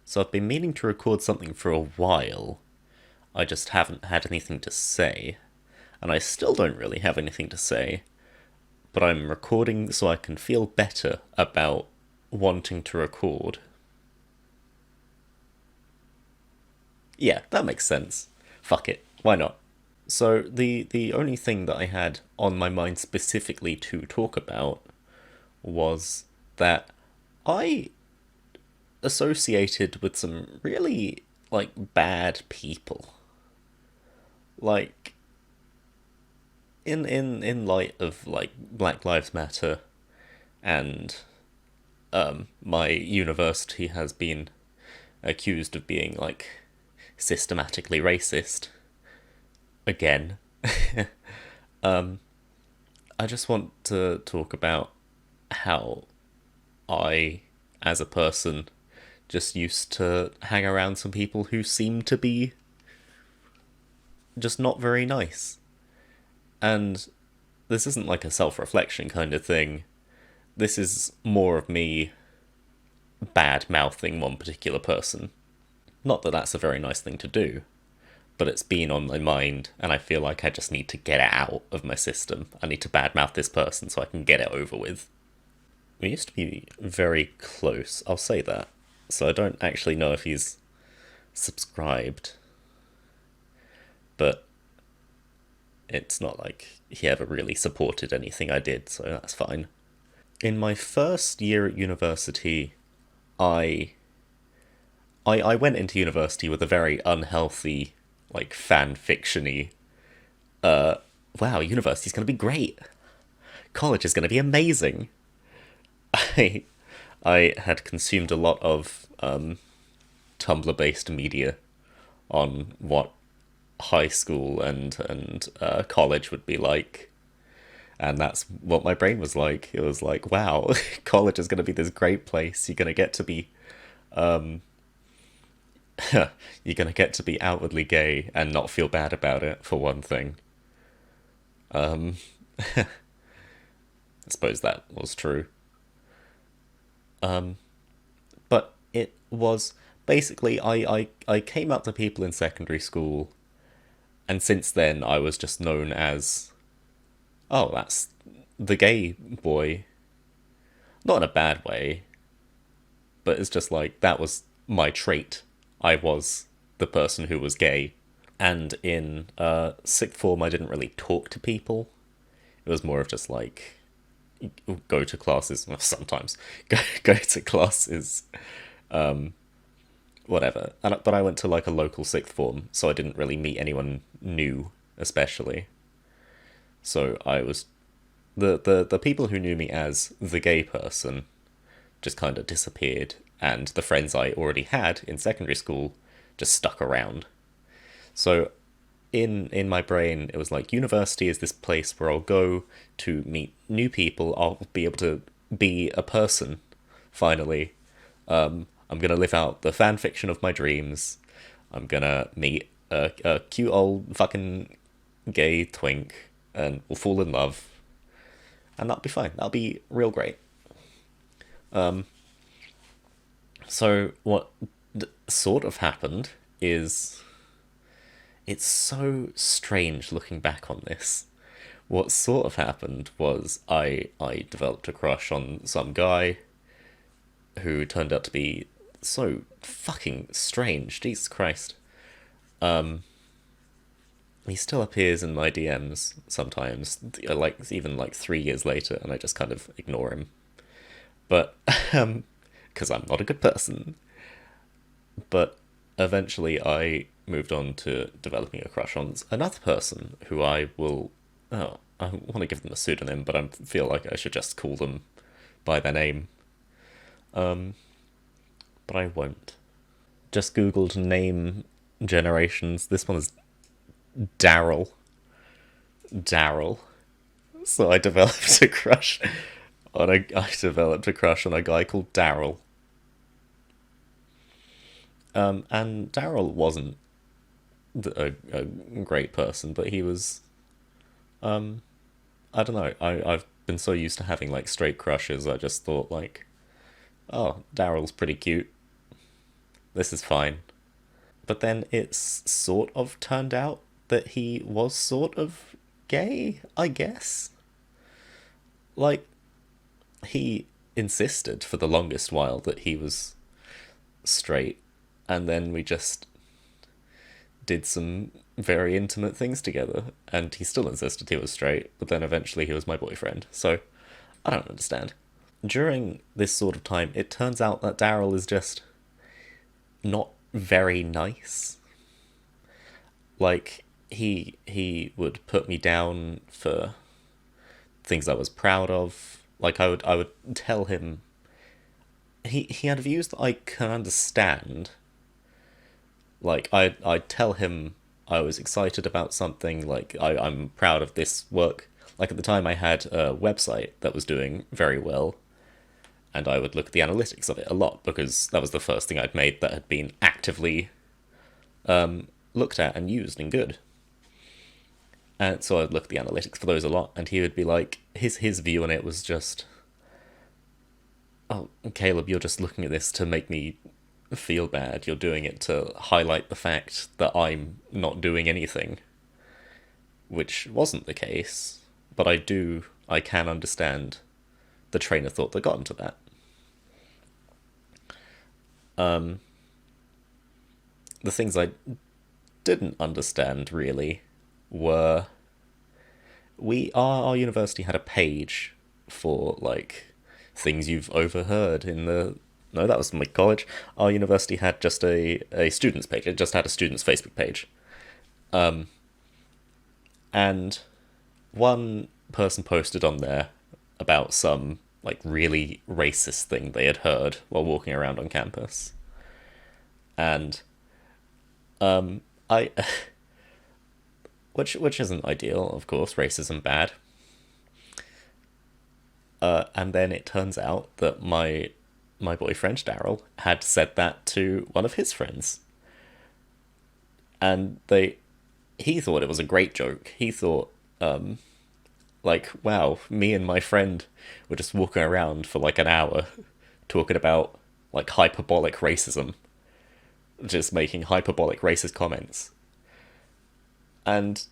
So I've been meaning to record something for a while. I just haven't had anything to say. And I still don't really have anything to say. But I'm recording so I can feel better about wanting to record. Yeah, that makes sense. Fuck it. Why not? So the only thing that I had on my mind specifically to talk about was that I associated with some really bad people. Like in light of Black Lives Matter and my university has been accused of being systematically racist again. I just want to talk about how I, as a person, just used to hang around some people who seem to be just not very nice. And this isn't like a self reflection kind of thing. This is more of me bad mouthing one particular person. Not that that's a very nice thing to do, but it's been on my mind, and I feel like I just need to get it out of my system. I need to badmouth this person so I can get it over with. We used to be very close, I'll say that. So I don't actually know if he's subscribed, but it's not like he ever really supported anything I did, so that's fine. In my first year at university, I I went into university with a very unhealthy, fan fiction-y, wow, university's gonna be great. College is gonna be amazing. I I had consumed a lot of Tumblr-based media on what high school and college would be like, and that's what my brain was like. It was like, wow, college is going to be this great place. You're going to get to be you're going to get to be outwardly gay and not feel bad about it, for one thing. I suppose that was true. But it was basically I came up to people in secondary school, and since then I was just known as, oh, that's the gay boy. Not in a bad way, but it's just like that was my trait. I was the person who was gay. And in sixth form, I didn't really talk to people. It was more of just go to classes, well, sometimes go to classes, whatever. But I went to a local sixth form, so I didn't really meet anyone new, especially. So I was the people who knew me as the gay person just kind of disappeared, and the friends I already had in secondary school just stuck around. So in my brain, it was like university is this place where I'll go to meet new people. I'll be able to be a person finally. I'm gonna live out the fan fiction of my dreams. I'm gonna meet a cute old fucking gay twink, and we'll fall in love, and that'll be fine. That'll be real great. So what sort of happened is, it's so strange looking back on this. What sort of happened was I developed a crush on some guy who turned out to be so fucking strange. Jesus Christ. He still appears in my DMs sometimes, even 3 years later, and I just kind of ignore him. But because I'm not a good person. But eventually I moved on to developing a crush on another person who I will... Oh, I want to give them a pseudonym, but I feel like I should just call them by their name. But I won't. Just googled name generations. This one is Daryl. Daryl. So I developed a crush I developed a crush on a guy called Daryl. And Daryl wasn't a great person, but he was. I don't know. I've been so used to having straight crushes. I just thought oh, Daryl's pretty cute. this is fine. But then it's sort of turned out that he was sort of gay, I guess. Like, he insisted for the longest while that he was straight, and then we just did some very intimate things together, and he still insisted he was straight, but then eventually he was my boyfriend, so I don't understand. During this sort of time, it turns out that Daryl is just not very nice. Like, he would put me down for things I was proud of. Like, I would tell him he had views that I can understand. Like, I'd tell him I was excited about something, like I'm proud of this work. Like, at the time I had a website that was doing very well, and I would look at the analytics of it a lot because that was the first thing I'd made that had been actively looked at and used and good. And so I'd look at the analytics for those a lot, and he would be like, his view on it was just, oh, Caleb, you're just looking at this to make me feel bad. You're doing it to highlight the fact that I'm not doing anything, which wasn't the case. But I can understand the train of thought that got into that. The things I didn't understand really were our university had a page for like things you've overheard in the no, that was my college. Our university had just a students page. It just had a students Facebook page. And one person posted on there about some like really racist thing they had heard while walking around on campus. And I which isn't ideal, of course, racism bad. And then it turns out that my boyfriend Daryl had said that to one of his friends, and he thought it was a great joke. He thought, like, wow, me and my friend were just walking around for like an hour talking about like hyperbolic racism, just making hyperbolic racist comments, and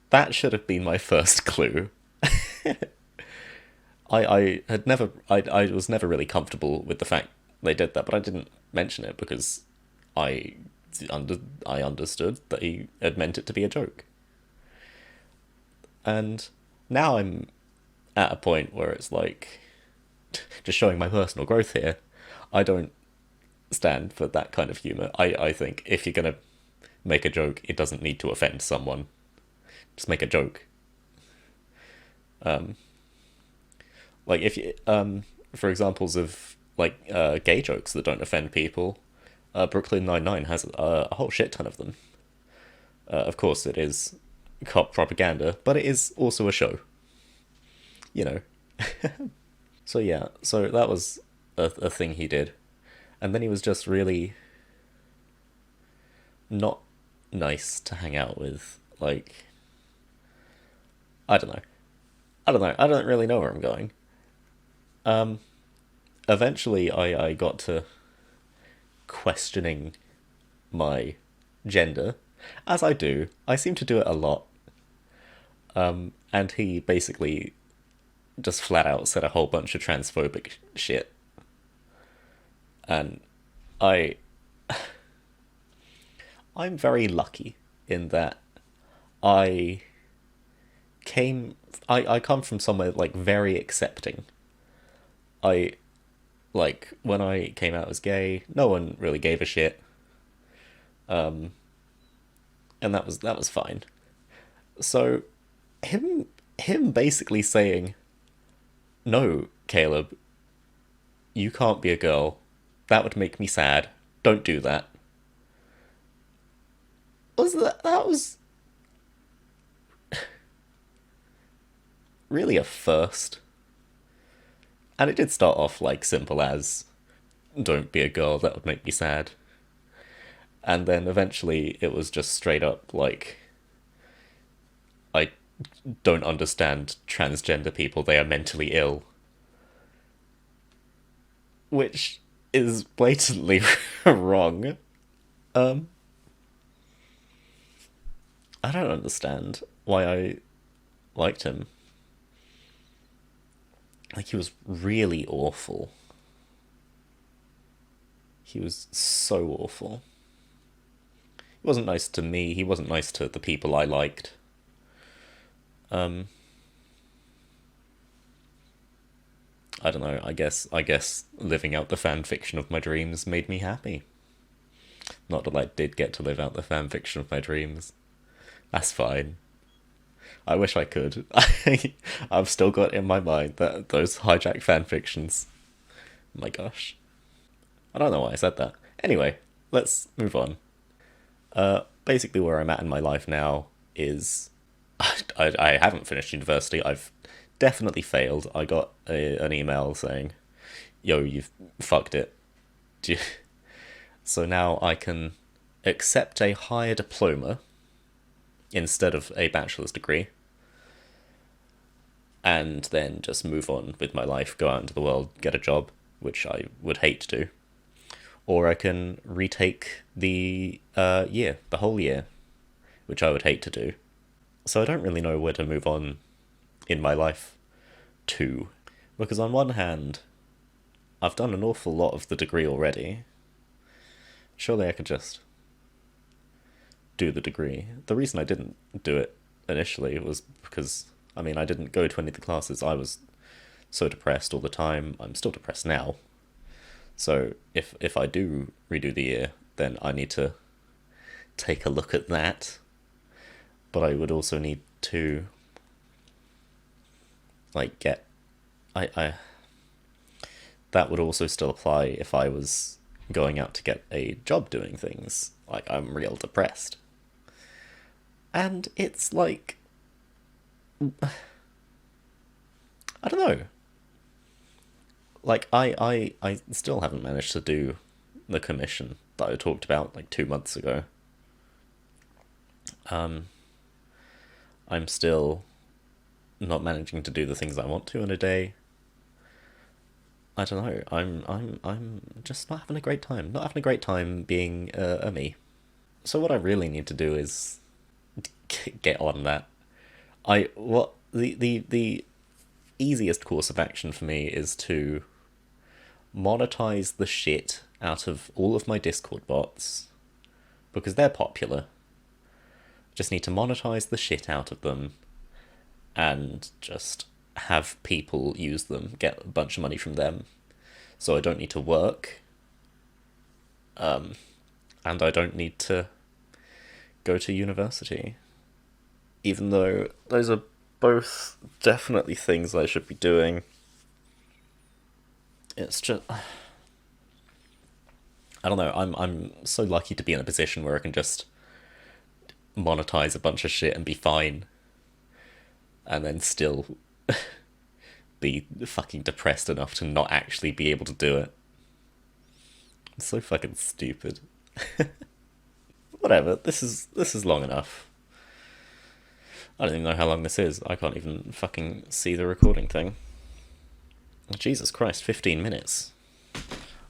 that should have been my first clue. I was never really comfortable with the fact they did that, but I didn't mention it because I I understood that he had meant it to be a joke. And now I'm at a point where it's like, just showing my personal growth here, I don't stand for that kind of humor. I think if you're gonna make a joke, it doesn't need to offend someone. Just make a joke. Like if you for examples of like gay jokes that don't offend people, Brooklyn Nine-Nine has a whole shit ton of them. Of course, it is cop propaganda, but it is also a show. You know. So yeah, so that was a thing he did. And then he was just really not nice to hang out with. Like, I don't know. I don't really know where I'm going. Eventually I got to questioning my gender, as I do. I seem to do it a lot. And he basically just flat out said a whole bunch of transphobic shit. And I'm very lucky in that I I come from somewhere like very accepting. I like when I came out as gay, no one really gave a shit. And that was fine. So him basically saying, "No, Caleb, you can't be a girl. That would make me sad. Don't do that." That was really a first. And it did start off like simple as, "Don't be a girl, that would make me sad." And then eventually it was just straight up like, "I don't understand transgender people, they are mentally ill." Which is blatantly wrong. Um, I don't understand why I liked him. Like, he was really awful. He was so awful. He wasn't nice to me, he wasn't nice to the people I liked. Um, I don't know, I guess living out the fan fiction of my dreams made me happy. Not that I did get to live out the fan fiction of my dreams. That's fine. I wish I could. I've still got in my mind that those hijack fan fictions. Oh my gosh. I don't know why I said that. Anyway, let's move on. Basically where I'm at in my life now is I haven't finished university. I've definitely failed. I got an email saying, yo, you've fucked it. So now I can accept a higher diploma instead of a bachelor's degree, and then just move on with my life, go out into the world, get a job, which I would hate to do. Or I can retake the the whole year, which I would hate to do. So I don't really know where to move on in my life to. Because on one hand, I've done an awful lot of the degree already. Surely I could just do the degree. The reason I didn't do it initially was because, I mean, I didn't go to any of the classes. I was so depressed all the time. I'm still depressed now. So if I do redo the year, then I need to take a look at that. But I would also need to like get I that would also still apply if I was going out to get a job doing things. Like, I'm real depressed. And it's like, I don't know. Like, I still haven't managed to do the commission that I talked about like 2 months ago. I'm still not managing to do the things I want to in a day. I don't know. I'm just not having a great time. Not having a great time being a me. So what I really need to do is get on that. The easiest course of action for me is to monetize the shit out of all of my Discord bots, because they're popular. Just need to monetize the shit out of them and just have people use them, get a bunch of money from them, so I don't need to work, and I don't need to go to university. Even though those are both definitely things I should be doing. It's just, I don't know, I'm so lucky to be in a position where I can just monetize a bunch of shit and be fine, and then still be fucking depressed enough to not actually be able to do it. It's so fucking stupid. Whatever, this is long enough. I don't even know how long this is. I can't even fucking see the recording thing. Jesus Christ, 15 minutes.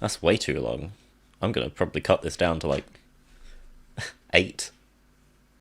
That's way too long. I'm gonna probably cut this down to like 8.